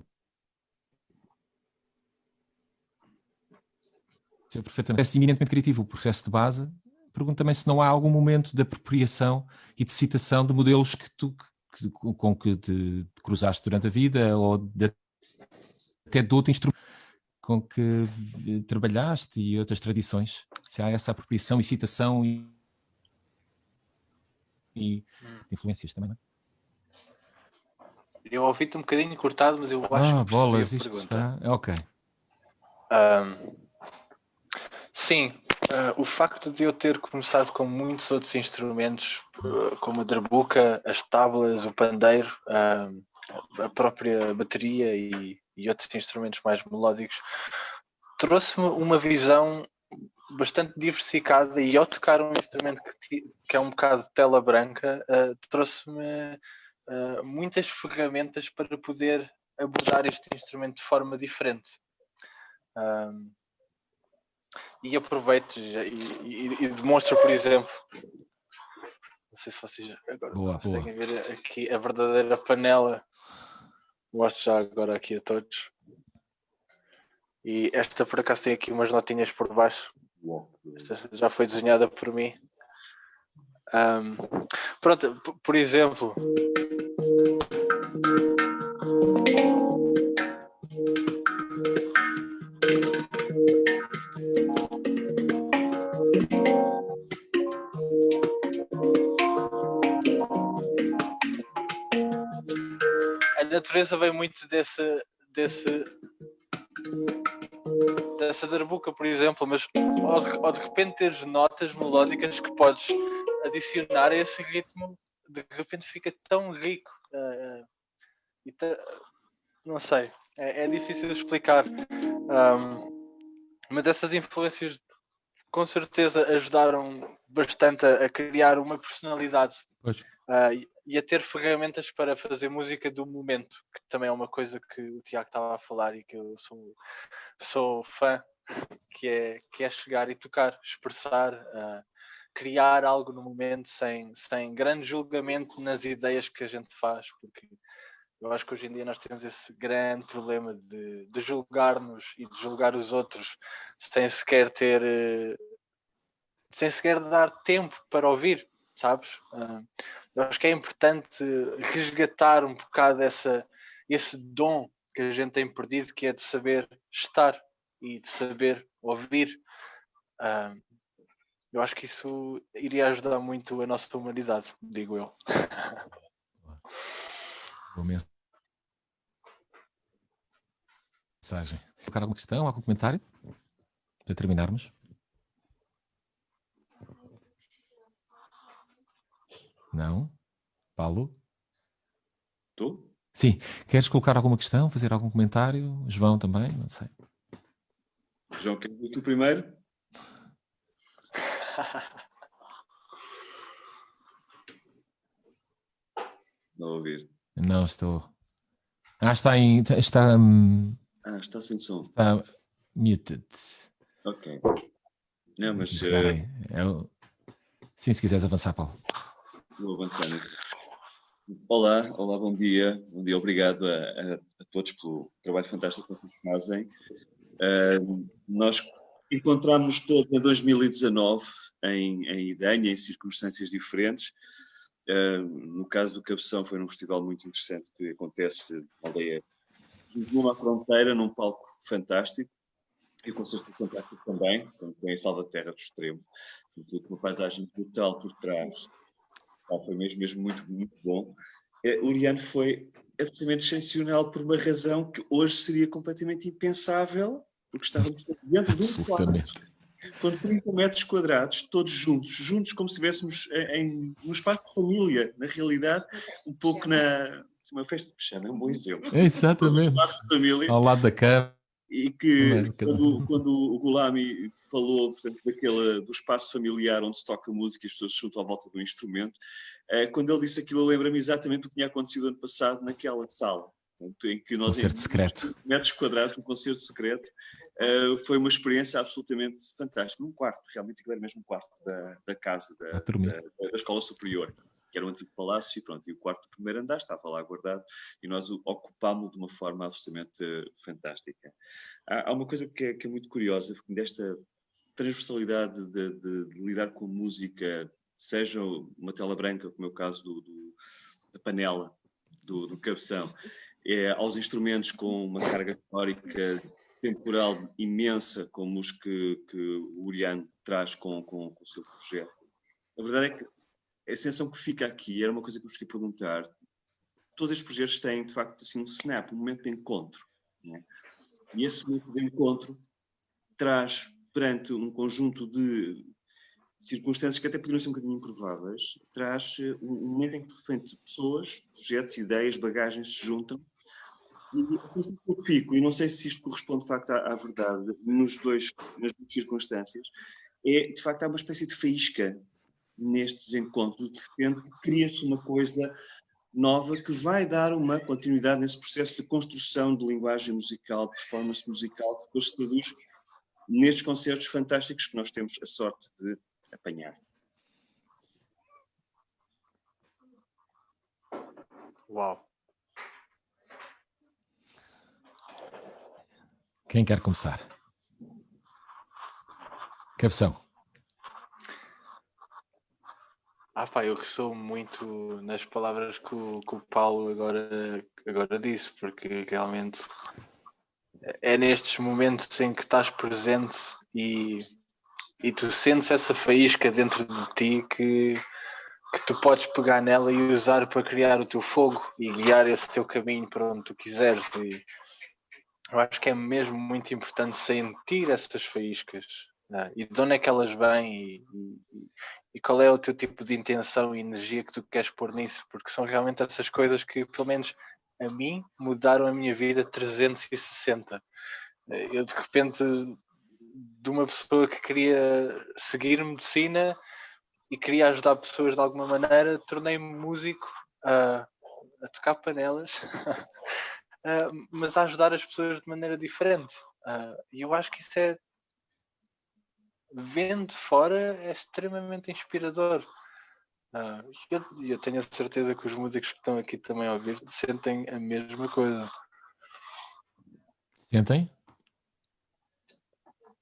É perfeitamente. É eminentemente criativo o processo de base. Pergunto também se não há algum momento de apropriação e de citação de modelos com que te cruzaste durante a vida, ou até de outro instrumento com que trabalhaste e outras tradições. Se há essa apropriação e citação e influências também, não é? Eu ouvi-te um bocadinho cortado, mas eu acho que bolas, percebi a isto pergunta. está... Ok. Sim, o facto de eu ter começado com muitos outros instrumentos, como a darbuka, as tábuas, o pandeiro, a própria bateria e outros instrumentos mais melódicos, trouxe-me uma visão bastante diversificada, e ao tocar um instrumento que é um bocado de tela branca, trouxe-me muitas ferramentas para poder abordar este instrumento de forma diferente. E aproveito e demonstro, por exemplo, não sei se vocês agora conseguem ver aqui a verdadeira panela. Mostro já agora aqui a todos. E esta por acaso tem aqui umas notinhas por baixo. Esta já foi desenhada por mim. Pronto, por exemplo, a natureza vem muito dessa darbuka, por exemplo, mas ao de repente teres notas melódicas que podes adicionar a esse ritmo, de repente fica tão rico. Não sei, é difícil de explicar. Mas essas influências com certeza ajudaram bastante a criar uma personalidade. E a ter ferramentas para fazer música do momento, que também é uma coisa que o Tiago estava a falar e que eu sou fã, que é chegar e tocar, expressar, criar algo no momento sem grande julgamento nas ideias que a gente faz, porque eu acho que hoje em dia nós temos esse grande problema de julgar-nos e de julgar os outros sem sequer dar tempo para ouvir, sabes? Eu acho que é importante resgatar um bocado esse dom que a gente tem perdido, que é de saber estar e de saber ouvir. Eu acho que isso iria ajudar muito a nossa humanidade, digo eu. Boa mensagem. Colocar alguma questão, algum comentário? Para terminarmos. Não? Paulo? Tu? Sim. Queres colocar alguma questão, fazer algum comentário? João também? Não sei. João, queres ir tu primeiro? Não ouvir. Não estou. Está está sem som. Está muted. Ok. Não, mas... Sim, se quiseres avançar, Paulo. Vou avançar. Olá, bom dia. Bom dia, obrigado a todos pelo trabalho fantástico que vocês fazem. Nós encontramos todos em 2019 em Idanha, em circunstâncias diferentes. No caso do Cabeção, foi num festival muito interessante que acontece na aldeia numa fronteira, num palco fantástico, e o concerto fantástico também, com a Salvaterra do Extremo, uma paisagem brutal por trás. Foi mesmo muito, muito bom. O Uriano foi absolutamente excepcional por uma razão que hoje seria completamente impensável, porque estávamos dentro de um quarto com 30 metros quadrados, todos juntos como se estivéssemos num espaço de família, na realidade, um pouco uma festa de pijama, é um bom exemplo. Exatamente. Um espaço de família. Ao lado da cama. E que quando o Gulami falou, portanto, do espaço familiar onde se toca música e as pessoas se juntam à volta do instrumento, quando ele disse aquilo, eu lembro-me exatamente do que tinha acontecido ano passado naquela sala, portanto, em que nós, concerto secreto. Metros quadrados, um concerto secreto, foi uma experiência absolutamente fantástica. Num quarto, realmente aquilo era mesmo um quarto da casa, da escola superior, que era um antigo palácio, e pronto, e o quarto do primeiro andar estava lá guardado, e nós ocupámos-lo de uma forma absolutamente fantástica. Há uma coisa que é muito curiosa, desta transversalidade de lidar com música, seja uma tela branca, como é o caso da panela, do cabeção, aos instrumentos com uma carga teórica temporal imensa, como os que o Urian traz com o seu projeto. A verdade é que a sensação que fica aqui, era uma coisa que eu vos queria perguntar, todos estes projetos têm, de facto, assim, um snap, um momento de encontro, né? E esse momento de encontro traz, perante um conjunto de circunstâncias que até poderiam ser um bocadinho improváveis, traz um momento em que, de repente, pessoas, projetos, ideias, bagagens se juntam. E a sensação que eu fico, e não sei se isto corresponde, de facto, à verdade, nas duas circunstâncias, de facto, há uma espécie de faísca nestes encontros. De repente, cria-se uma coisa nova que vai dar uma continuidade nesse processo de construção de linguagem musical, de performance musical, que depois se traduz nestes concertos fantásticos que nós temos a sorte de apanhar. Uau! Quem quer começar? Cabeção. Eu ressoo muito nas palavras que o Paulo agora disse, porque realmente é nestes momentos em que estás presente e tu sentes essa faísca dentro de ti que tu podes pegar nela e usar para criar o teu fogo e guiar esse teu caminho para onde tu quiseres. E eu acho que é mesmo muito importante sentir essas faíscas, né? E de onde é que elas vêm e qual é o teu tipo de intenção e energia que tu queres pôr nisso, porque são realmente essas coisas que, pelo menos a mim, mudaram a minha vida 360. Eu, de repente, de uma pessoa que queria seguir medicina e queria ajudar pessoas de alguma maneira, tornei-me músico a tocar panelas, mas a ajudar as pessoas de maneira diferente. E eu acho que isso vendo de fora, é extremamente inspirador. Eu tenho a certeza que os músicos que estão aqui também a ouvir sentem a mesma coisa. Sentem?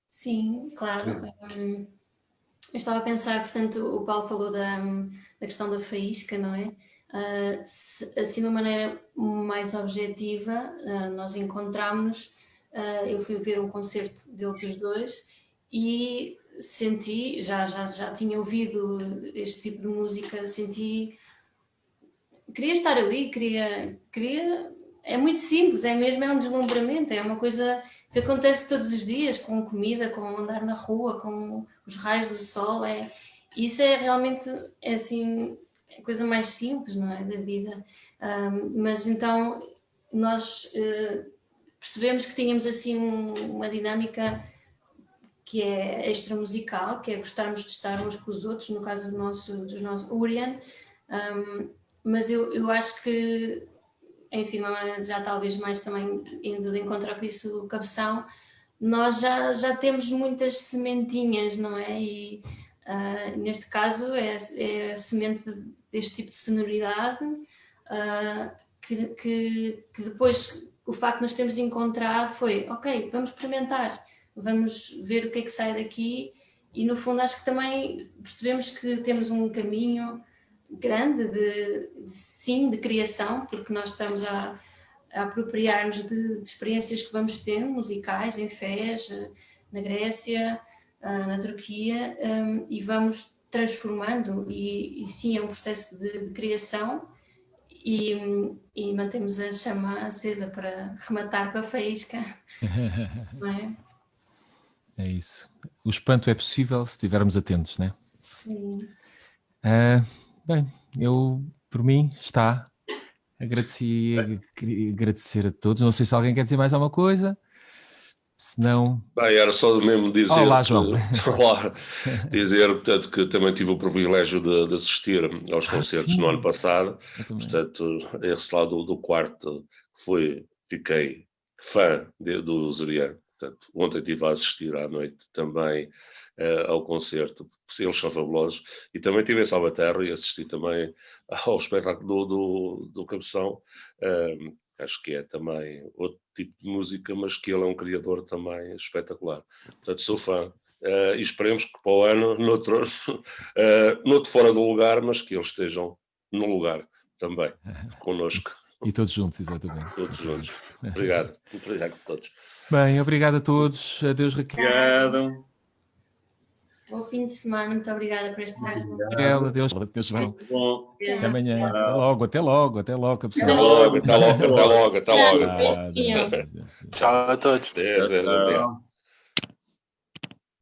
Sim, claro. Eu estava a pensar, portanto, o Paulo falou da questão da faísca, não é? Assim, de uma maneira mais objetiva, nós encontramos-nos, eu fui ver um concerto deles os dois e senti, já tinha ouvido este tipo de música, queria estar ali, é muito simples, é um deslumbramento, é uma coisa que acontece todos os dias, com comida, com andar na rua, com os raios do sol, isso é realmente, assim, a coisa mais simples, não é, da vida. Mas então nós percebemos que tínhamos assim uma dinâmica que é extra-musical, que é gostarmos de estar uns com os outros, no caso dos nossos Urian, mas eu acho que, enfim, já talvez mais também indo de encontro ao que disse o Cabeção, nós já temos muitas sementinhas, não é? E neste caso é a semente deste tipo de sonoridade que depois o facto de nos termos encontrado foi, ok, vamos experimentar, vamos ver o que é que sai daqui e no fundo acho que também percebemos que temos um caminho grande de criação, porque nós estamos a apropriar-nos de experiências que vamos tendo, musicais, em Fez, na Grécia, na Turquia, e vamos transformando, e sim, é um processo de criação, e mantemos a chama acesa para rematar com a faísca, não é? É isso. O espanto é possível se estivermos atentos, né? Sim. Bem, eu, por mim, está. Agradecer a todos. Não sei se alguém quer dizer mais alguma coisa. Se não... Bem, era só mesmo dizer... Olá, João. Olá, dizer, portanto, que também tive o privilégio de assistir aos concertos sim. no ano passado. Portanto, esse lado do quarto fiquei fã do Zuriano. Portanto, ontem estive a assistir à noite também ao concerto, eles são fabulosos, e também estive em Salvaterra e assisti também ao espetáculo do Cabeção. Acho que é também outro tipo de música, mas que ele é um criador também espetacular. Portanto, sou fã. E esperemos que para o ano, noutro fora do lugar, mas que eles estejam no lugar também, connosco. E todos juntos, exatamente. Todos juntos. Obrigado. Obrigado a todos. Bem, obrigado a todos. Adeus, Raquel. Obrigado. Bom fim de semana, muito obrigada por esta. Raquel, adeus, João. Bom. Até amanhã. Até logo, Cabeção. Até logo. Adeus. Tchau a todos. Deus, obrigado.